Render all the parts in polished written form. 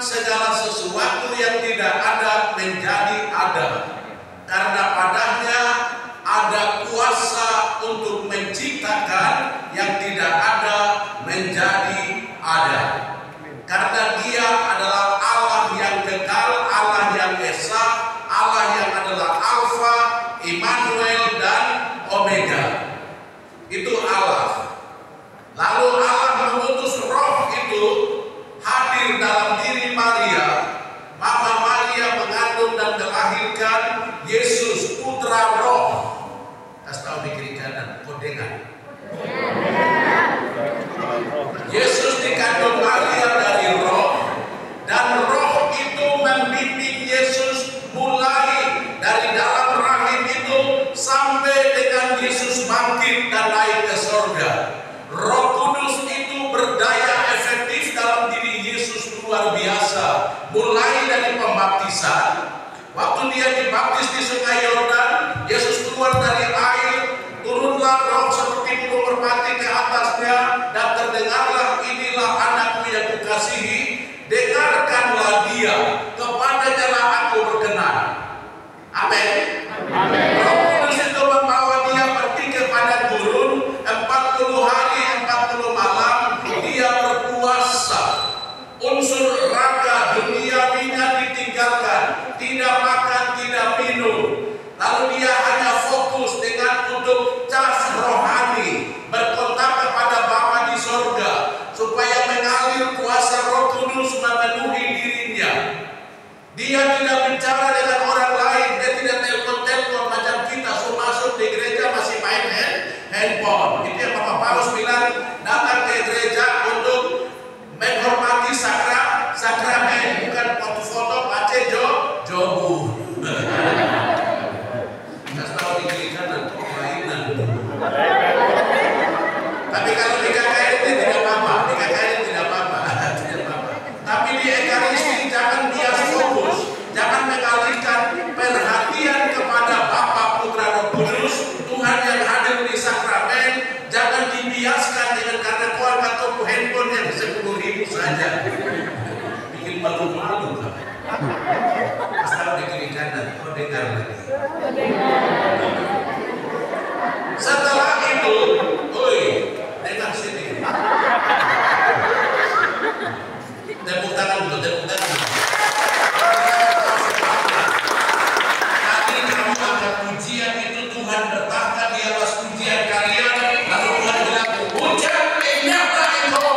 segala sesuatu yang tidak ada menjadi ada, karena padanya ada kuasa untuk menciptakan yang tidak ada menjadi ada. Karena Dia adalah Allah yang kekal, Allah yang esa, Allah yang adalah Alfa, Immanuel dan Omega. Itu Allah. Lalu Allah mengutus Roh itu hadir dalam diri Maria. Mama Maria mengandung dan melahirkan Yesus, putra Roh. Kasih tahu di kiri kanan, kau dengar. Yesus dikandung Maria dari Roh, dan Roh itu membimbing Yesus mulai dari dalam rahim itu sampai dengan Yesus bangkit dan naik ke surga. Roh Kudus itu berdaya efektif dalam diri Yesus luar biasa. Mulai dari pembaptisan, waktu Dia dibaptis di Sungai Yordan, Yesus keluar dari air, turunlah Roh seperti burung merpati ke atasnya, dan terdengarlah, inilah anakku yang kukasihi, dengarkanlah dia, kepadanya aku berkenan. Amin. Roh Kudus itu membawa dia pergi ke padang gurun 40 hari 40 malam. Dia berpuasa, unsur raga duniawinya ditinggalkan, tidak makan, tidak minum. Lalu dia hanya fokus dengan untuk cas rohani, berkontak kepada Bapa di sorga, supaya mengalir kuasa Roh Kudus memenuhi dirinya. Dia tidak bicara dengan orang lain, dia tidak telepon-telepon macam kita, so masuk di gereja masih main handphone. Itu yang Bapak Paulus bilang, datang ke gereja untuk menghormati sakramen, bukan foto-foto pace jobu. Tapi kalau di KKR tidak apa-apa, Tapi di Ekaristi jangan bias fokus, jangan mengalihkan perhatian kepada Bapa, Putra, Roh Kudus, Tuhan yang hadir di sakramen. Jangan dibiaskan dengan karena kau angkat toko handphone yang 10.000 saja, bikin malu-malu kan? Asal di kiri kanan, kau dengar lagi. Setelah itu, dengar sini. Tepuk tangan dulu, tepuk tangan. Tadi kamu angkat pujian itu, Tuhan bertahta di atas pujian kalian. Lalu Tuhan bilang, hujan nyata itu.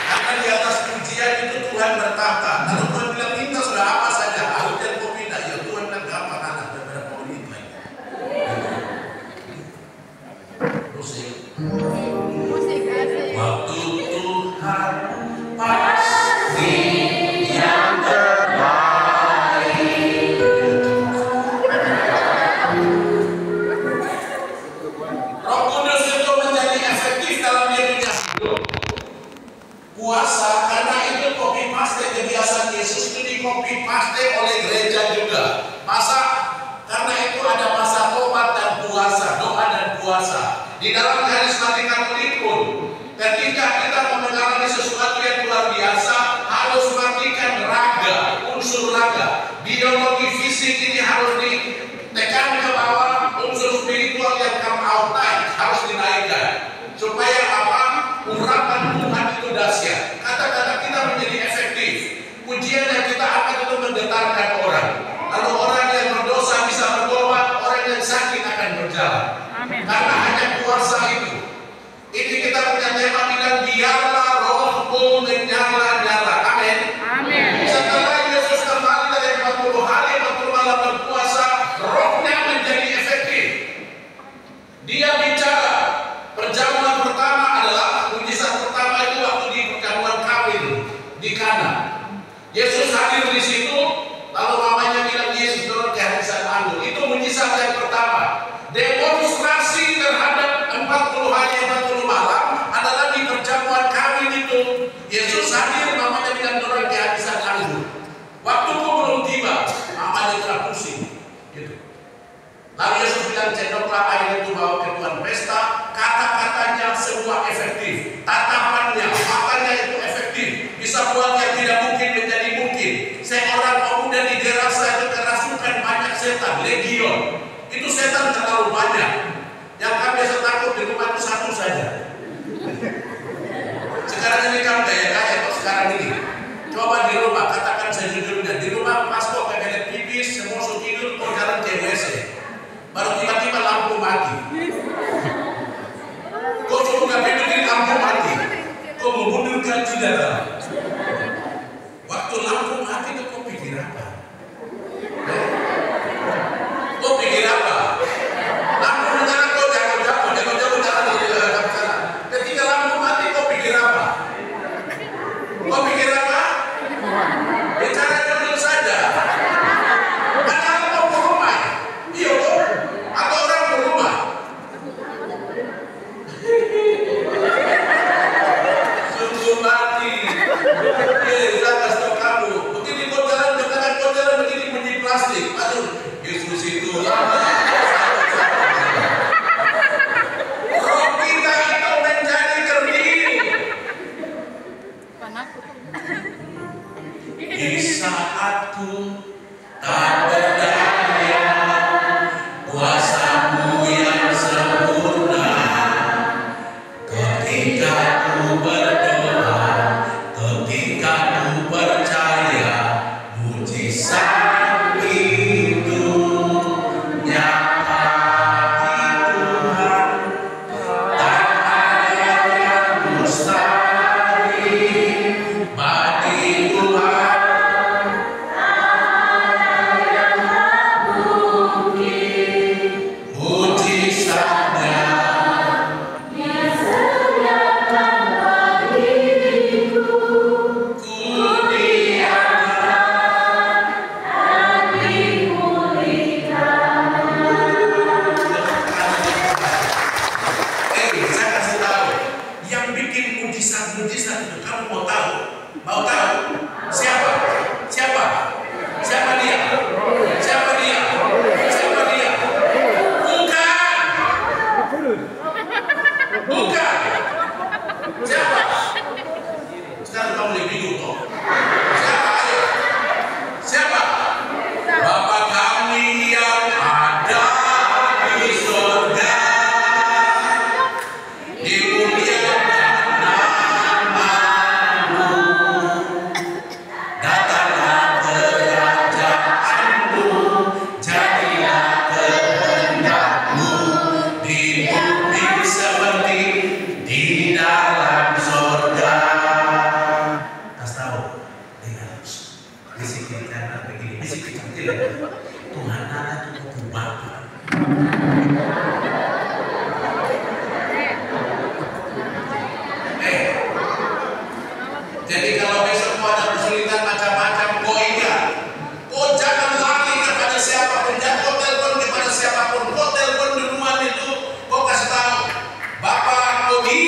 Karena di atas pujian itu Tuhan bertahta. Lalu Tuhan bilang, minta sudah apa saja. Hujan kau minta, ya Tuhan dan gampang anak beberapa menit lagi. Waktu Tuhan pasti yang terbaik. Roh Kudus itu menjadi efektif dalam dirinya hidup. Puasa, karena itu copy paste kebiasaan Yesus itu di copy paste oleh gereja juga. Masa karena itu ada masa tobat dan puasa, doa dan puasa. Di dalam karismatik Katolik pun, ketika kita mengalami sesuatu yang luar biasa, harus matikan raga, unsur raga. Biologi fisik ini harus ditekan ke bawah, unsur spiritual yang come outside harus dinaikkan. Supaya apa? Urapan Tuhan itu dahsyat. Kata-kata kita menjadi efektif. Pujian yang kita angkat itu menggetarkan orang. Lalu orang yang berdosa bisa bertobat, orang yang sakit akan berjalan. Karena hanya kuasa itu. Ini kita punya tema bilang, biarlah rohmu menyala-nyala. Amin. Setelah Yesus kembali dari 40 hari 40 malam berpuasa, rohnya menjadi efektif. Dia bicara. Perjamuan pertama adalah mujizat pertama itu waktu di perjamuan kawin di Kana. Yesus hadir di situ, lalu mamanya bilang Yesus turun ke hadisan anggur. Itu mujizat yang pertama. Demonstrasi terhadap 40 hari 40 malam adalah di perjamuan kawin itu. Yesus hadir, mamanya bilang turun ke hadisan anggur. Waktuku belum tiba, mamanya telah pusing. Gitu. Lalu Yesus bilang, cendoklah air itu bawa ke Tuhan pesta. Kata-katanya semua efektif, tatapannya, matanya itu efektif. membuat yang tidak mungkin menjadi mungkin. Seorang pemuda di Gerasa itu kerasukan banyak setan, legion. Itu setan terlalu banyak. Yang kami biasa takut di rumah itu satu saja. Sekarang ini kamu gaya-gaya kok sekarang ini. Coba di rumah, katakan sejujurnya, di rumah pas kok kebelet pipis, semua sudah tidur, kok jalan ke WC. Baru tiba-tiba lampu mati. Kok buka pintu di lampu mati. Kok memundurkan tidak. Waktu lampu mati itu kok pikir apa? Kok pikir apa? Lampu menyala kok jauh-jauh jalan di belakang sana. Ketika lampu mati kok pikir apa? Kok pikir apa? Bicara jujur saja. Ada orang mau rumah? Iya kok? Atau orang mau rumah? Sungguh mati. Saya kasih tahu kamu. Begini kau jalan begini bunyi plastik. Aduh, Yesus itu lama. Roh kita itu menjadi kerdil. Di saatku tak berdaya, kuasamu yang sempurna. Ketika ku berdoa, ketika ku percaya, mujizat itu nyata di Tuhan. Tak ada yang mustahil bagi Tuhan. Mujizatnya saya kasih tahu, yang bikin mujizat itu kamu mau tahu? Mau tahu? Siapa? Siapa? Siapa dia? Siapa dia? Siapa dia? Bukan. Siapa? Sekarang kamu lebih bingung toh. Siapa? Ayo. Siapa? Bapa kami yang ada di surga, dimuliakan namamu, datanglah kerajaanmu, jadilah kehendakmu di bumi seperti di dalam surga. Kasih tahu, dengar, bisikan begini, bisikan tidak. Tuhan ada tubuhku Bapa. Jadi kalau besok mau ada kesulitan macam-macam, kau ingat, kau jangan lari kepada siapapun, jangan kau telepon kepada siapapun, kau telepon di rumah itu, kau kasih tahu, Bapak kau di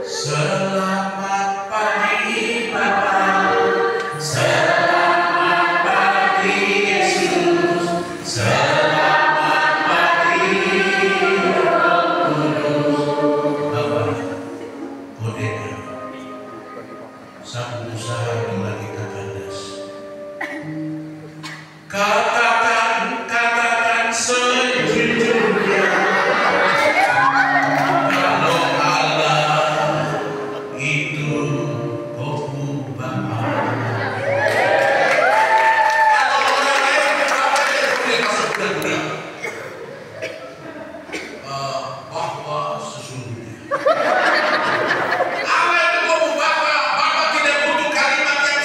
selamat pagi Bapak, selamat pagi Yesus, selamat pagi Roh Kudus. Bapak, kau dengar, sang usaha bila kita kandas. Katakan sejujurnya, kalau Allah itu Tuhan Bapa. Kalau orang lain berapa yang boleh masuk bulan-bulan? Bahwa sesungguhnya Allah itu Tuhan Bapa. Bapa tidak butuh kalimat yang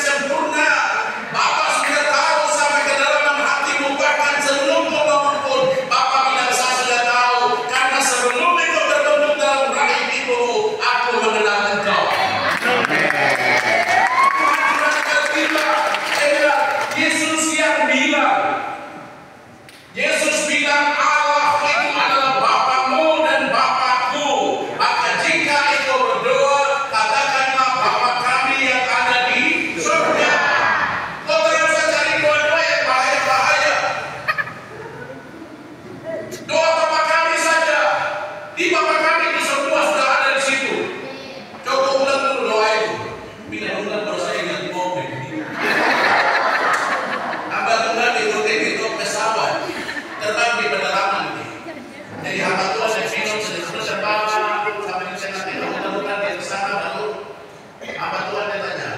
Apa Tuhan dia tanya?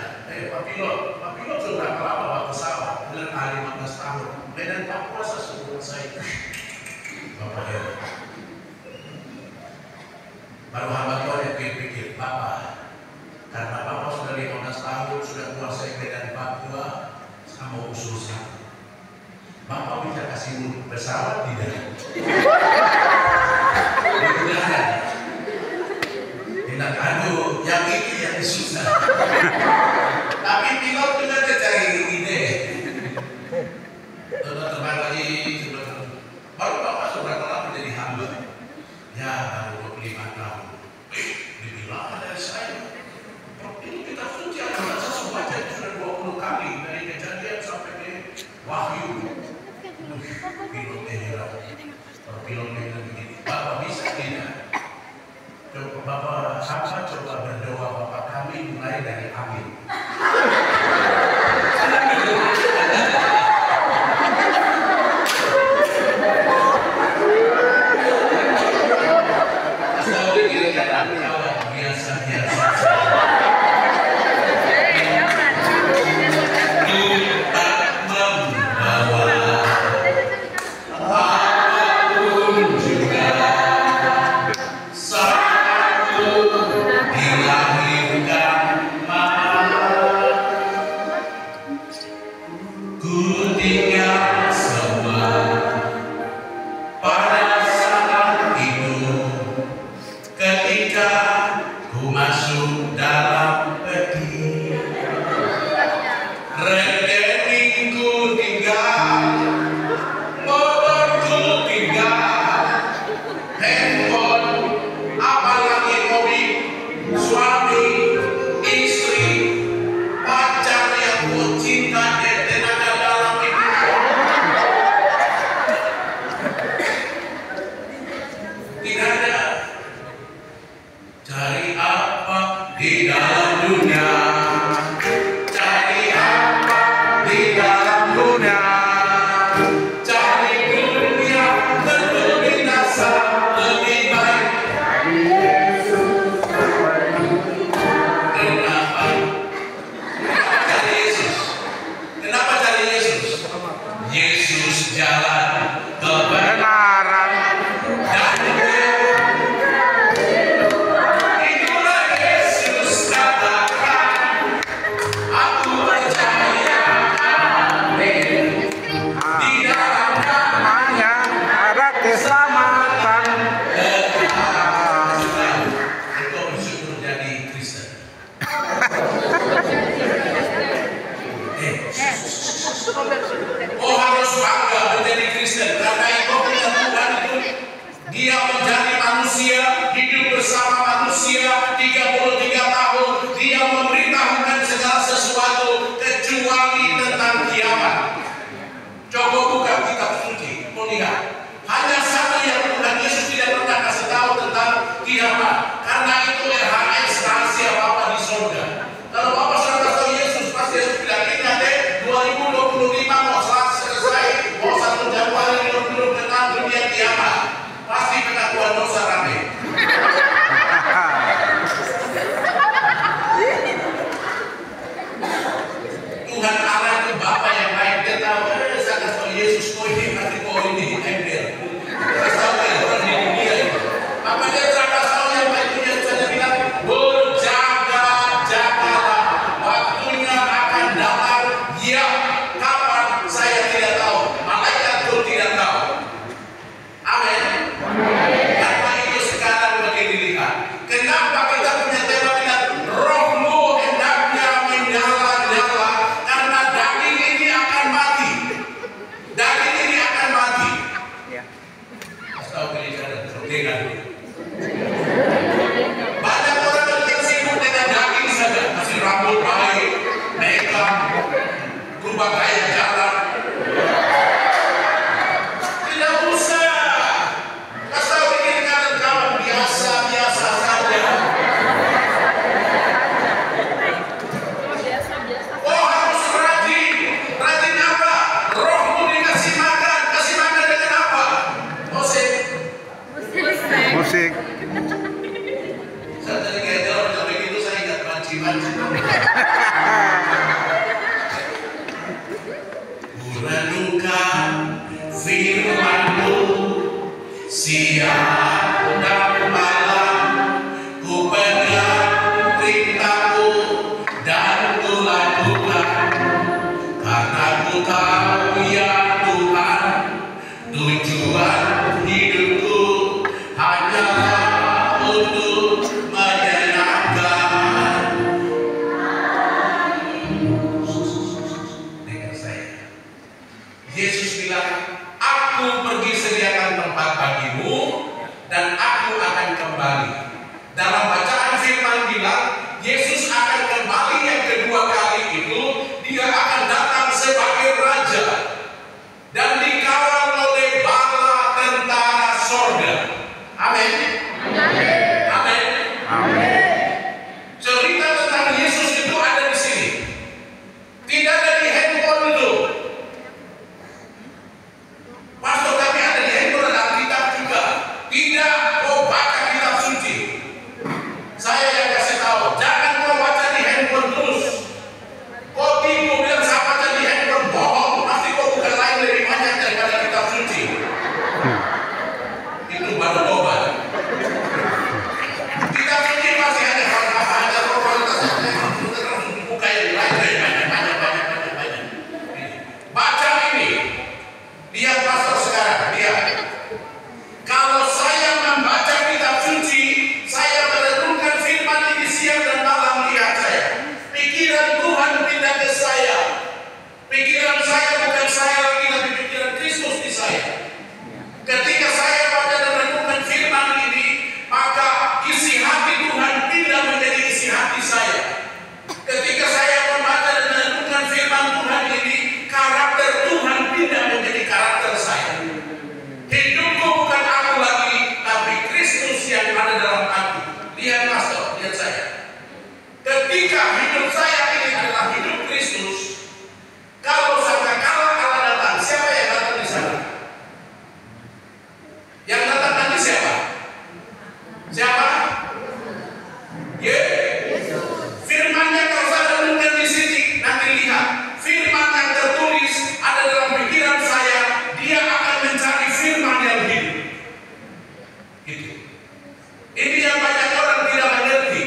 Pak Pilot sudah berapa lama Pak pesawat? Bilang 15 tahun. Medan Papua saya sudah selesai. Bapak ya. Baru hamba Tuhan yang pikir, Bapak, karena Bapak sudah 15 tahun sudah menguasai Medan Papua, saya mau usul satu. Bapak bisa kasih pesawat tidak? Mudah-mudahan. Tidak aduh, yang ini yang susah. Tapi pilot juga dia cari ide. Terbang lagi, baru Bapak sudah lama menjadi hamba. Ya, baru 25 tahun. Dibilang dari saya. Ini kita suci akan saya baca sudah 20 kali dari Kejadian sampai ke Wahyu. Pilot heran. Pilot bilang begini, Bapak bisa tidak? Coba Bapak sama coba berdoa Bapak kami mulai dari amin. Itulah Yesus katakan mancing-mancing. Kurenungkan firman-Mu siang dan malam, ku pegang perintah-Mu dan ku lakukan, karena ku tahu ya Tuhan, tujuan hidupku hanyalah untuk menyenangkan. Dengar saya, Yesus bilang, aku pergi sediakan tempat bagimu dan aku akan kembali. Dalam bacaan firman bilang, Yesus akan kembali yang kedua kali itu, dia akan datang sebagai raja dan dikawal oleh bala tentara sorga. Amin. Amin. Amin. Cerita tentang Yesus itu ada di sini. Tidak ada di handphone itu. Pastor, kami ada di handphone dan Alkitab juga. Tidak, kau baca kitab suci. Saya yang kasih tahu, jangan kau baca di handphone terus. Kau tipu bilang saya baca di handphone, bohong. Pasti kau bukan lain lebih banyak daripada kitab suci. Itu baru tobat. Kitab suci masih ada buka yang lain banyak. Baca ini. Lihat pastor sekarang, lihat. Kalau saya membaca kitab suci, saya merenungkan firman ini siang dan malam, lihat saya. Pikiran Tuhan pindah ke saya. Pikiran saya bukan saya lagi, tapi pikiran Kristus di saya. Ketika saya baca dan merenungkan firman ini, maka isi hati Tuhan pindah menjadi isi hati saya. Ketika saya membaca dan merenungkan firman Tuhan ini, karakter Tuhan pindah menjadi karakter saya. Hidupku bukan aku lagi, tapi Kristus yang ada dalam aku. Lihat pastor, lihat saya. Ketika hidup saya ini adalah hidup Kristus, kalau sampai Allah datang, siapa yang datang di sana? Yang datang nanti siapa? Siapa? Yesus. Firman-Nya kalau saya renungkan di sini, nanti lihat. Firman yang tertulis ada dalam pikiran saya, dia akan mencari firman yang hidup. Gitu. Ini yang banyak orang tidak mengerti.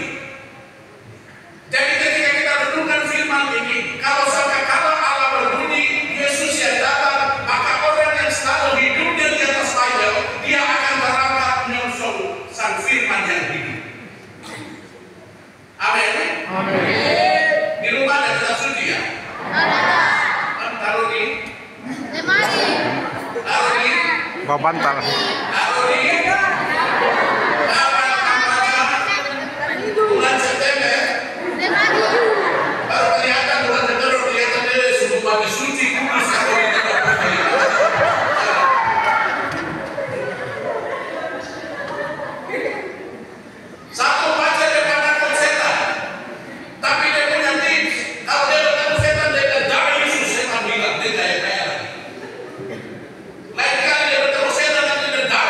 Jadi ketika kita renungkan firman ini, kalau sampai kala Allah berbunyi, Yesus yang datang, maka orang yang selalu hidupnya di atas Bible, dia akan berangkat menyusul sang firman yang hidup. Amin. Amin. Di rumah ada kitab suci ya? Taruh di lemari. Taruh di bawa bantal. Taruh di bulan September. Lemari. Baru kelihatan bulan September, kelihatan dia subuh pagi suci kudus kalau di dalam. Satu baca dia pandang setan, tapi dia punya tips. Kalau dia bertemu setan, dia bilang, "Jangan Yesus," setan bilang, dia kaya lagi. Lain kali dia bertemu setan, dia bilang, "Jangan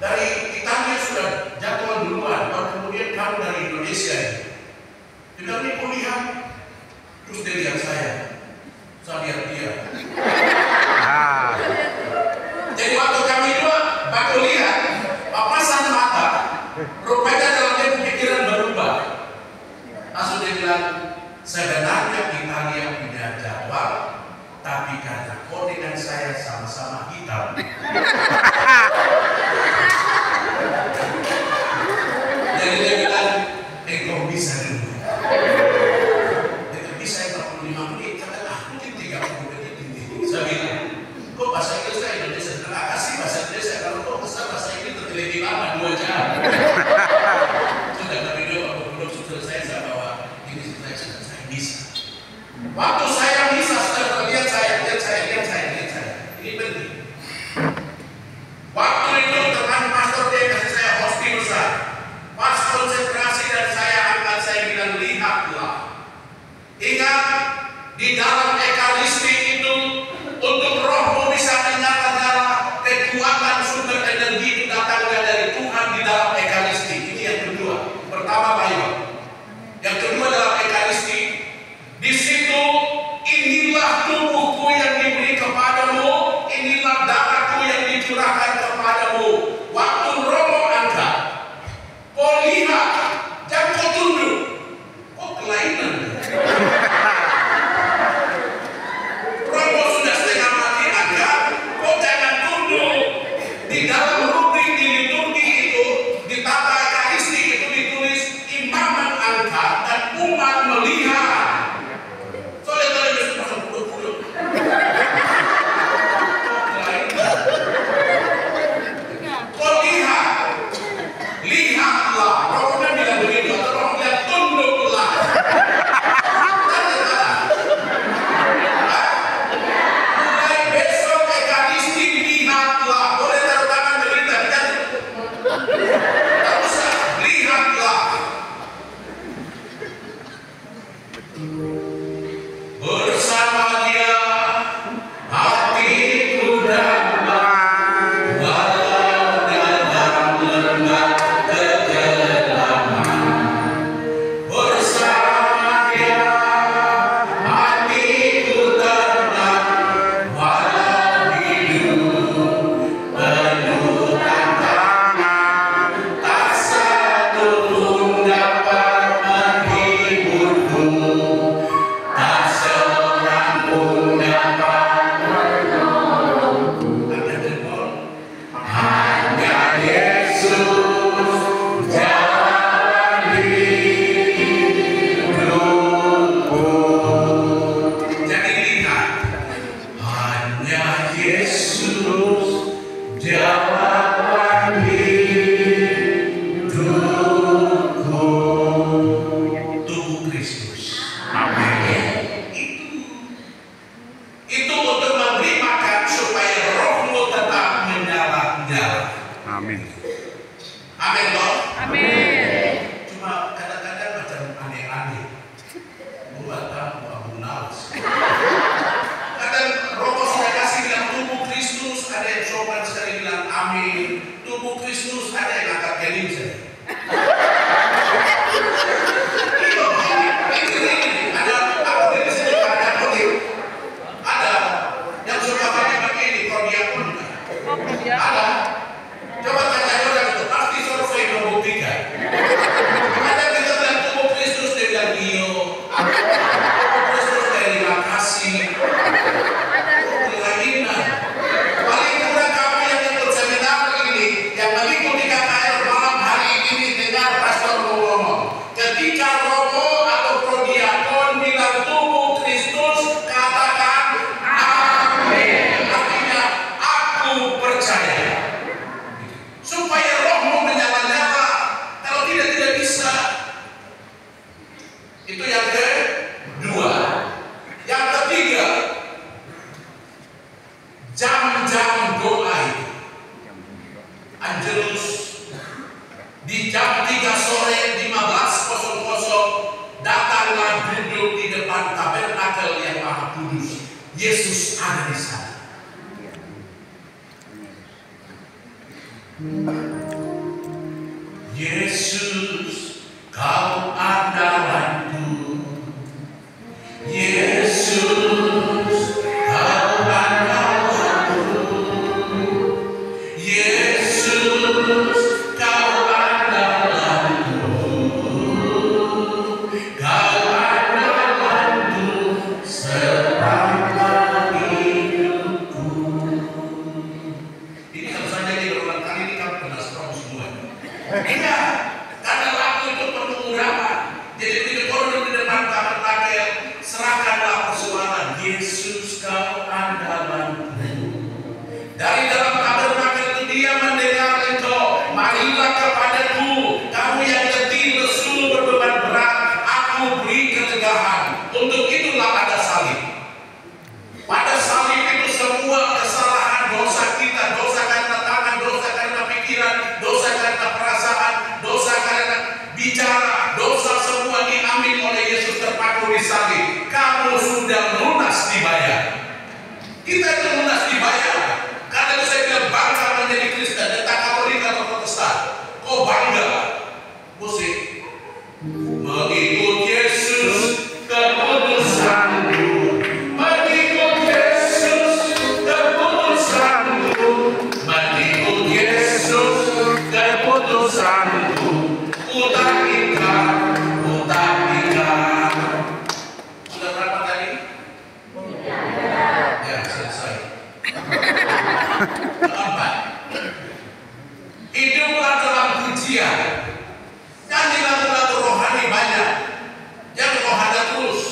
dari Italia sudah jadwal duluan, baru kemudian kamu dari Indonesia. Dia bilang, ini kuliah. Terus dia lihat saya lihat dia. Jadi waktu kami dua baru lihat, papasan mata, rupanya dalam dia pemikiran berubah. Langsung dia bilang, sebenarnya Italia punya jadwal, tapi karena kode dan saya sama-sama hitam. Jadi dia bilang, kok bisa dulu? Bisa 45 menit, kata mungkin 30 menit. Saya bilang, kok bahasa Inggris saya Indonesia? Terima kasih bahasa Indonesia, kalau kok besar bahasa Inggris terteliti lama 2 jam. Sudah tapi belum selesai saya bawa ini saya bisa. Waktu saya bisa, saudara lihat saya. Ini penting. Waktu itu teman pastor dia kasih saya hosting besar. Pas konsentrasi dan saya angkat, saya bilang, lihatlah. Ingat, di dalam ekaristi itu, untuk rohmu bisa menyala-nyala, kekuatan sumber energi itu datangnya dari Tuhan di dalam ekaristi. Ini yang kedua. Pertama Bible. Yang kedua dalam ekaristi. Di situ, inilah tubuhku yang diberi kepadamu, inilah darahku yang dicurahkan kepadamu. Waktu Romo angkat, kau lihat, jangan kau tunduk. Kok kelainan? Romo sudah setengah mati angkat, kau jangan tunduk. Di dalam rubrik di liturgi itu, di tata ekaristi itu ditulis imam mengangkat dan umat melihat. Percaya. Yesus, kau andalanku. Yesus, kau andalanku. Yesus, kau andalanku. Kau andalanku sepanjang hidupku. Ini kalau saja di berulang kali ini kamu pernah strom semua. Enggak, karena lagu itu penuh urapan. Jadi begitu korban di depan tabernakel, serahkanlah persoalan. Yesus, kau andalanku. Dari dalam tabernakel itu dia mendengar engkau. Marilah kepadaku, kamu yang letih lesu berbeban berat, aku beri kelegaan. Untuk itulah ada salib. Pada salib itu semua kesalahan dosa kita, dosa karena tangan, dosa karena pikiran, dosa karena perasaan, dosa karena bicara, dosa semua diambil oleh Yesus terpaku di salib. Kamu sudah lunas dibayar. Kita itu lunas dibayar. Karena itu saya bilang bangga menjadi Kristen, entah Katolik atau Protestan. Kau bangga, musik. Mengikut Yesus keputusanku. Mengikut Yesus keputusanku. Mengikut Yesus keputusanku. Utak ikat. Sudah berapa tadi? Ya, selesai. Keempat, hiduplah dalam pujian. Nyanyi lagu-lagu rohani banyak. Yang rohani terus.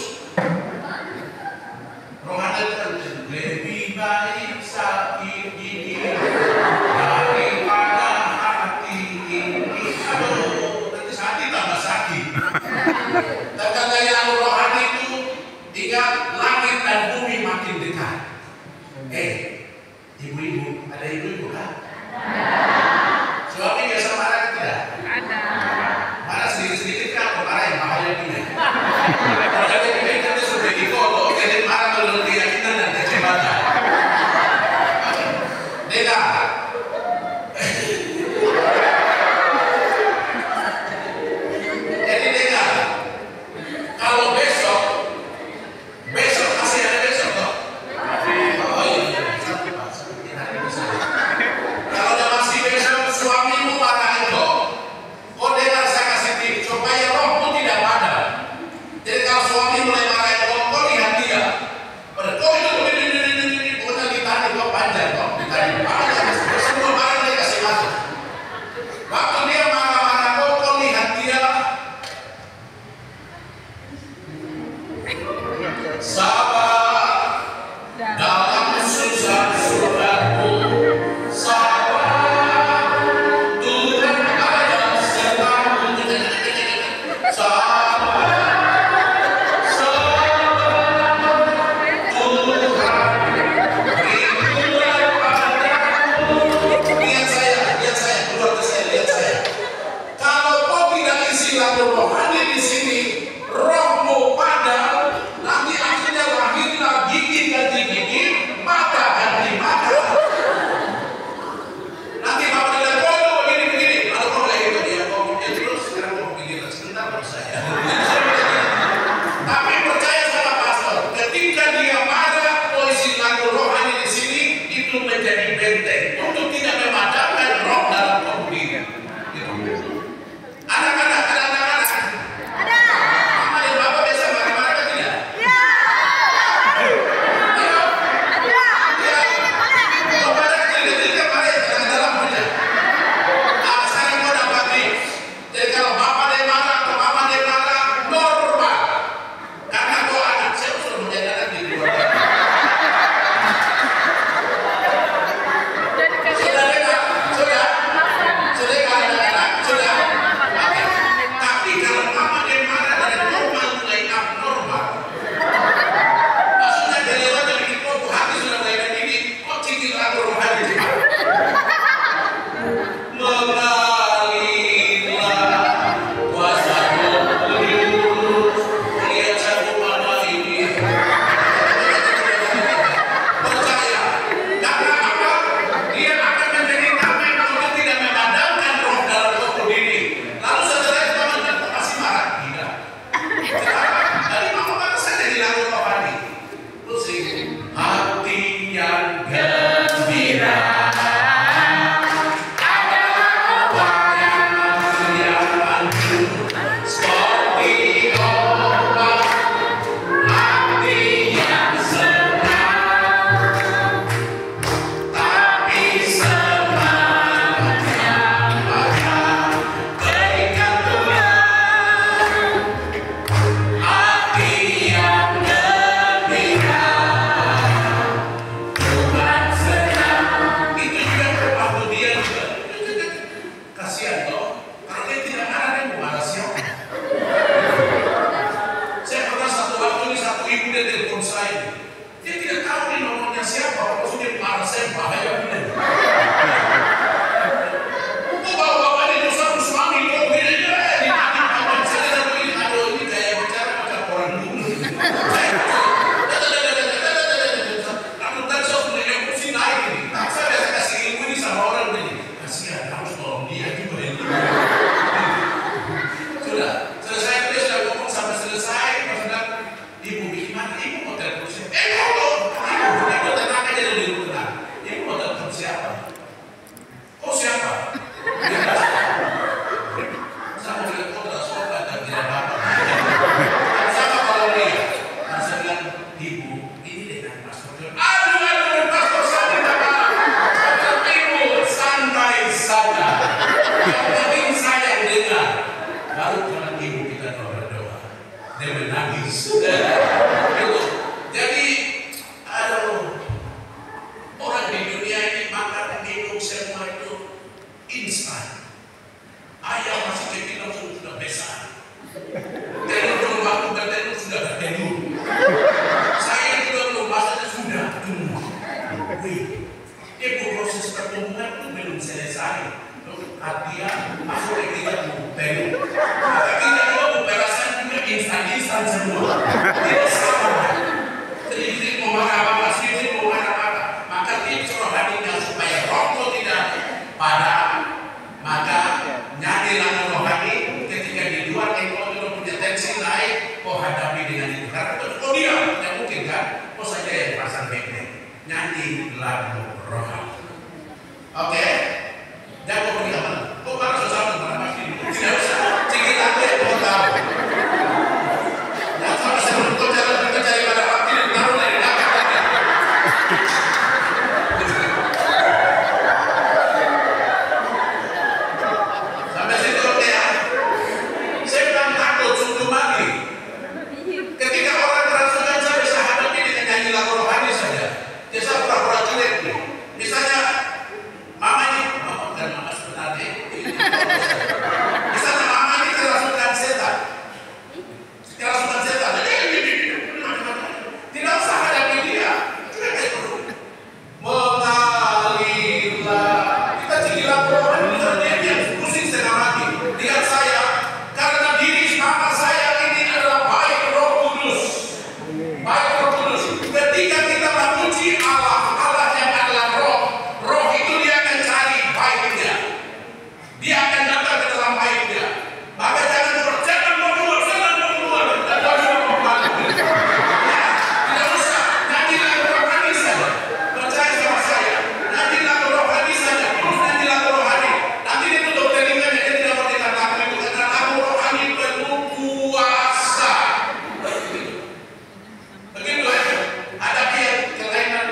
Rohani terus. Lebih baik sakit ini daripada hati ini. Aduh, nanti hati tambah sakit. Dan kata yang rohani itu, ingat langit dan bumi makin dekat. Ibu-ibu, ada ibu-ibu kan? Suami biasa marah tidak? dia menangis. Jadi, aduh, orang di dunia ini makan dan minum semua itu instan. Ayam masih kecil sudah besar. Telur belum waktu bertelur sudah bertelur. Saya juga belum masanya sudah tumbuh. Itu proses pertumbuhan itu belum selesai. Artinya masuk ke kita telur. Maka kita juga perasaan juga instan semua. Tidak sama. Sedikit mau makan apa, sedikit mau makan apa. Maka tips rohaninya supaya rohmu tidak padam. Maka nyanyi lagu rohani ketika di luar engkau juga punya tensi naik, kau hadapi dengan itu. Karena kau diam, tidak mungkin kan? Kau saja yang pasang background. Nyanyi lagu rohani. Oke? Jangan kau pergi apa? Kau marah susah marah pasti. Tidak usah. Cikit aku yang kau tahu. Jangan sampai sebelum kau cari pada waktu dan taruh dari belakang. Sampai situ oke ya. Saya bilang takut sungguh mati. Ketika orang kerasukan saya bisa hadapi dengan nyanyi lagu rohani saja. Dia saya pura-pura jelek. Misalnya mama sebenarnya. Misalnya mama ini kerasukan setan. Tidak usah hadapi dia. Mengalirlah. Kita jadi lagu rohani. Misalnya dia pusing setengah mati. Lihat saya. Karena diri mama saya ini adalah baik Roh Kudus. Baik Roh Kudus. Ketika kita memuji Allah yang adalah Roh, Roh itu dia akan cari baiknya. Dia akan datang ke dalam baiknya. Maka jangan mau keluar. Tidak usah. Nanti lagu rohani saja. Percaya sama saya. Nanti lagu rohani saja. Terus nanti lagu rohani. Nanti dia tutup telinganya. Dia tidak mau dengar lagu itu. Karena lagu rohani penuh kuasa. Begitu ya. Ada yang kelainan.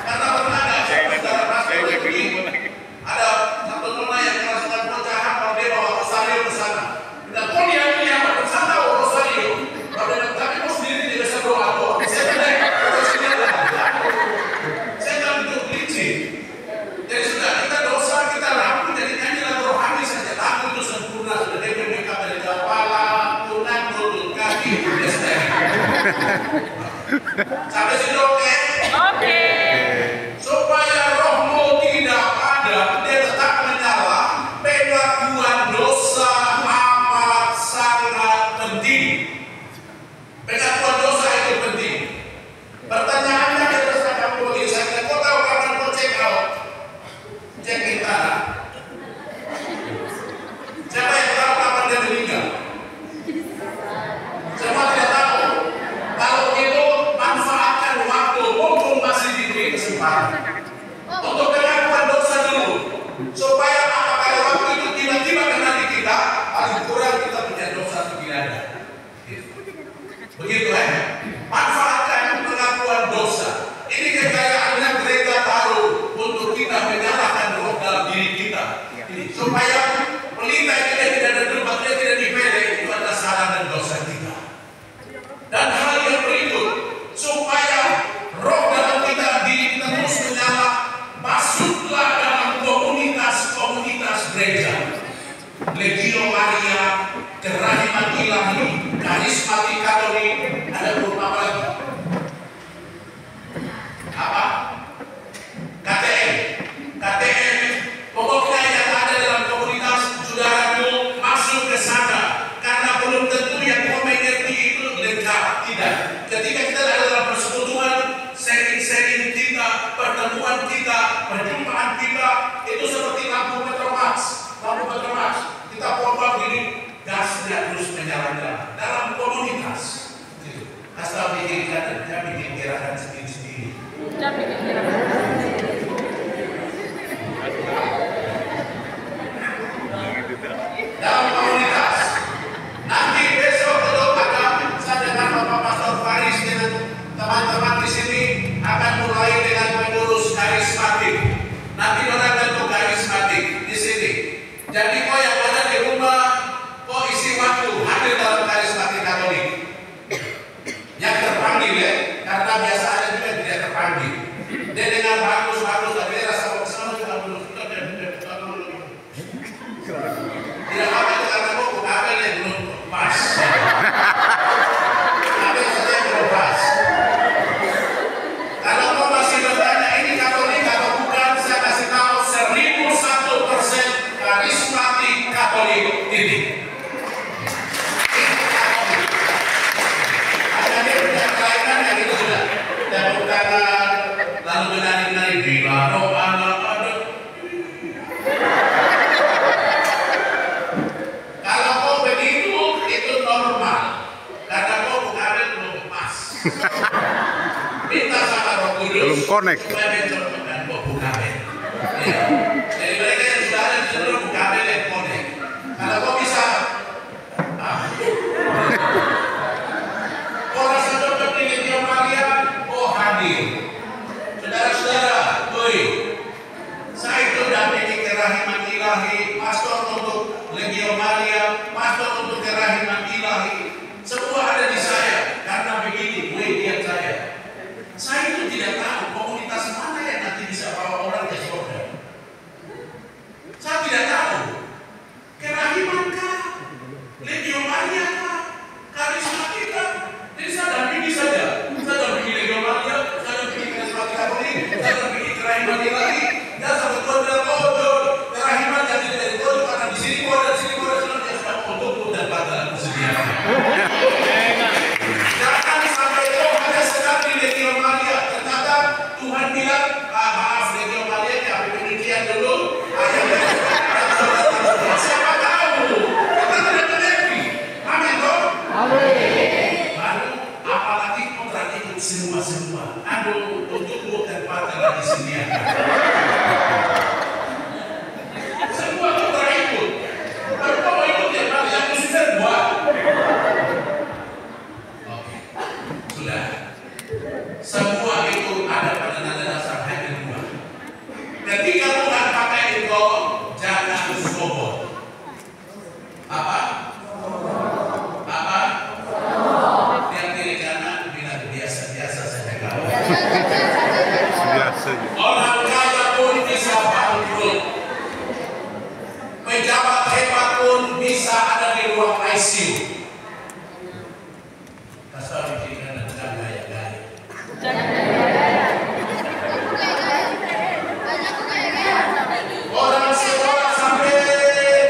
Karena pernah ada saudara pastor pergi. Ada satu nona yang kerasukan bocah hafal, dia bawa rosario ke sana. Dan kau lihat bersama rosario. Kalau dia tapi kau sendiri tidak bisa doa. Saya bilang itu licin. Jadi sudah kita dosa, kita rapuh, jadi nyanyi lagu rohani saja. Lagu itu sempurna, sudah DPBK dari kepala, tunan, lutut, kaki, sampai situ oke? Oke. Supaya rohmu tidak padam, dia tetap menyala. Pengakuan dosa amat sangat penting. Pengakuan dosa itu penting. Pertanyaannya terus akan boleh saya kau tahu kapan kau check out? Check in tanah. Siapa yang tahu kapan dia meninggal? Semua tidak tahu. Kalau begitu manfaatkan waktu mumpung masih diberi kesempatan untuk pengakuan dosa dulu, supaya apabila waktu itu tiba-tiba kena di kita, paling kurang kita punya dosa itu tidak ada. Begitu ya? Manfaatkan pengakuan dosa. Ini kekayaannya gereja taruh untuk kita menyalakan roh dalam diri kita, supaya pelita kita tidak ada tempat, dia tidak dipelek, itu adalah salah dan dosa kita. Dan hal yang berikut, supaya roh dalam kita diri kita terus menyala, masuklah dalam komunitas gereja. Legio Maria, kerahiman ilahi, karismatik Katolik, ada bila doa ada. Kalau kau begitu, itu normal. Karena kau bukan belum pas. Minta sama Roh Kudus. Belum connect. Supaya mencontohkan kau bukan. Jadi mereka yang sudah ada di seluruh bukan yang connect. Kalau kau bisa, kau rasa cocok di Legio Maria, kau hadir. Saudara-saudara, saya itu dampingi kerahiman ilahi, pastor untuk Legio Maria, pastor untuk kerahiman ilahi. Semua ada di saya, karena begini, lihat saya. Saya itu tidak tahu komunitas mana yang nanti bisa bawa orang ke surga. Saya tidak tahu. Kerahiman kah? Legio Maria kah? Karisma kita? Jadi saya dampingi saja. Saya dampingi Legio Maria, saya dampingi karisma Katolik, saya dampingi kerahiman ilahi. Dan sampai Tuhan bilang, kerahiman yang dari Tuhan karena di sini kau dan sini kau dan sini yang sudah untukmu dan pada kesediaan. Jangan sampai kau hanya sekali Legio Maria. Ternyata Tuhan bilang, maaf Legio Maria, tapi demikian dulu. Siapa tahu? Kita tidak mengerti. Amin toh? Amin. Baru apalagi kau telah ikut semua. Aduh, untukmu dan pada kesediaan. Semua kau telah ikut. Baru kau ikut yang mana yang mesti semua. Sudah, semua itu ada pada nada dasar hanya dua. Ketika Tuhan pakai engkau, jangan sombong. Apa? Yang kiri kanan bilang biasa-biasa saja kamu. Orang kaya pun bisa bangkrut. Pejabat hebat pun bisa ada di ruang ICU. Kasar kiri kanan jangan gaya-gaya. Orang sekolah sampai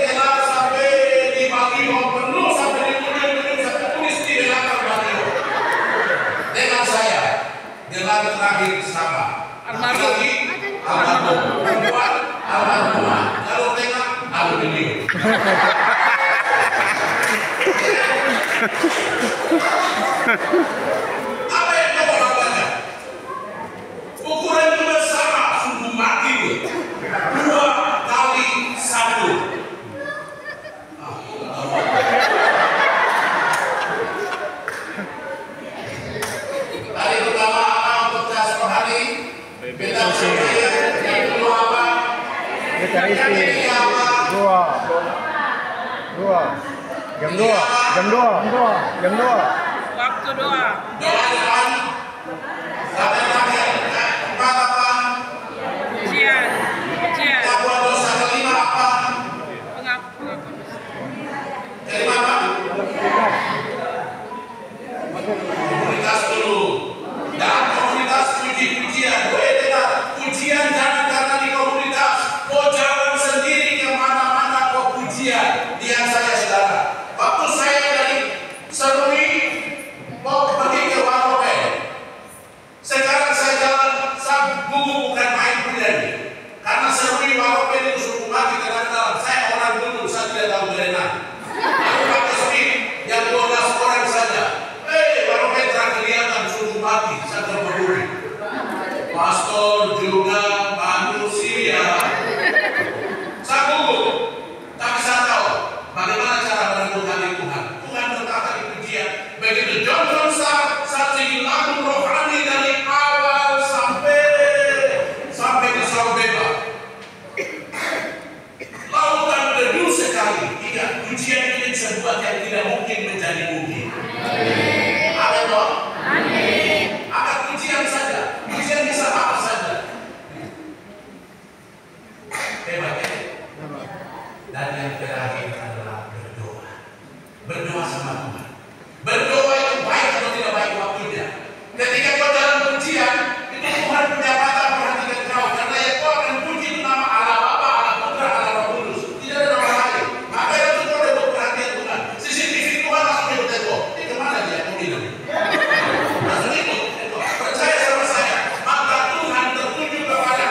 gelar sampai di baliho penuh sampai di kuning sampai tulis di belakang baliho. Dengan saya gelar terakhir sama. Laki-laki almarhum, perempuan almarhumah. Kalau tengah aluminium. Apa yang kau lakukan? Ukuran juga sama, sungguh mati 2 kali 1. Tadi pertama apa untuk jas rohani? Beda sekali. Yang kedua apa? Yang ketiga apa? Jam 2. Waktu doa. Doa depan. Sampai terakhir. Empat apa? Ujian. Pengakuan dosa. Kelima apa? Pengakuan. Kelima apa? Komunitas dulu. Dan komunitas puji-pujian. Dengar, pujian jangan karena di komunitas. Kau jangan sendiri kemana-mana kau pujian. Lihat saya saudara. Waktu saya dari Serui mau pergi ke Warope. Sekarang saya jalan, saya bukan main penyanyi. Karena Serui Warope itu suku mati dalam. Saya orang dulu, saya tidak tahu berenang. Aku pakai speed yang 12 orang saja. Warope terang kelihatan suku mati, saya terberduri. Pastor juga manusia. Saya gugup, tapi saya tahu bagaimana cara menentukan Tuhan. Tuhan berkata di pujian, begitu John start satu lagu rohani dari awal sampai di Saubeba. Lautan teduh sekali. Ingat, pujian ini sebuah yang tidak mungkin menjadi mungkin. Amin dong. Akan pujian saja. Pujian bisa apa saja. Hebat ya. Dan yang terakhir adalah berdoa. Berdoa sama Tuhan. Berdoa itu baik atau tidak baik waktunya. Ketika kau dalam pujian, itu Tuhan punya mata perhatikan kau. Karena yang kau akan puji itu nama Allah Bapa, Allah Putra, Allah Roh Kudus. Tidak ada nama lain. Maka itu kau dapat perhatian Tuhan. CCTV Tuhan langsung ikut kau. Ini kemana dia? Kau bilang. Langsung ikut. Percaya sama saya. Maka Tuhan tertuju kepada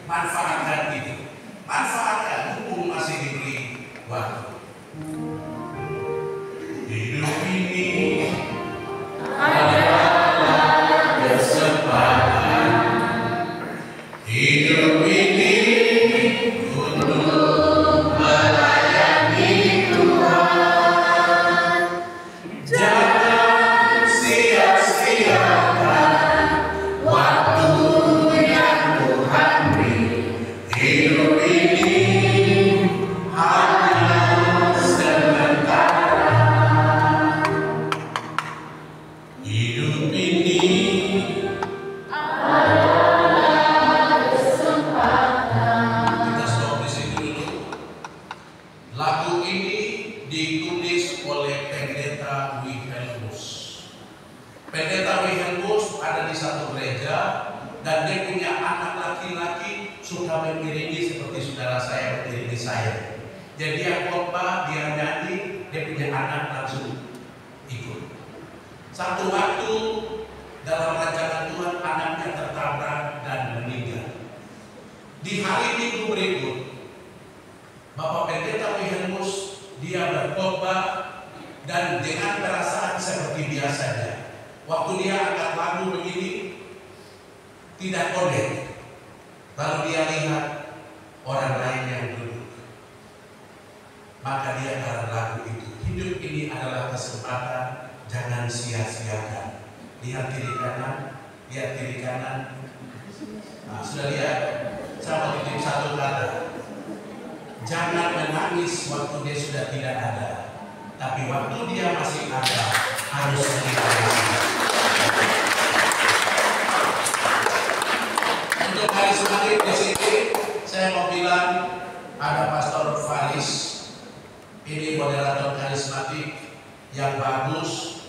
manfaatkan itu. Manfaatkan, mumpung masih diberi waktu. Hidup ini adalah kesempatan. Hidup ini untuk melayani Tuhan. Jangan sia-siakan waktu yang Tuhan beri. Hidup ini hanya sementara. Hidup ini adalah kesempatan. Kita stop di sini dulu. Lagu ini ditulis oleh Pendeta Wilhelmus. Pendeta Wilhelmus ada di satu gereja dan dia punya anak laki-laki suka mengiringi seperti saudara saya mengiringi saya. Jadi dia khotbah, dia nyanyi, dia punya anak langsung ikut. Satu waktu dalam rancangan Tuhan anaknya tertabrak dan meninggal. Di hari Minggu berikut, Bapak Pendeta Wilhelmus dia berkhotbah dan dengan perasaan seperti biasanya. Waktu dia angkat lagu begini, tidak connect. Lalu dia lihat orang lain yang duduk. Maka dia dalam lagu itu, hidup ini adalah kesempatan, jangan sia-siakan. Lihat kiri kanan, lihat kiri kanan. Nah, sudah lihat? Saya mau titip satu kata. Jangan menangis waktu dia sudah tidak ada. Tapi waktu dia masih ada, harus menangis. Untuk karismatik di sini, saya mau bilang ada Pastor Faris. Ini moderator karismatik yang bagus,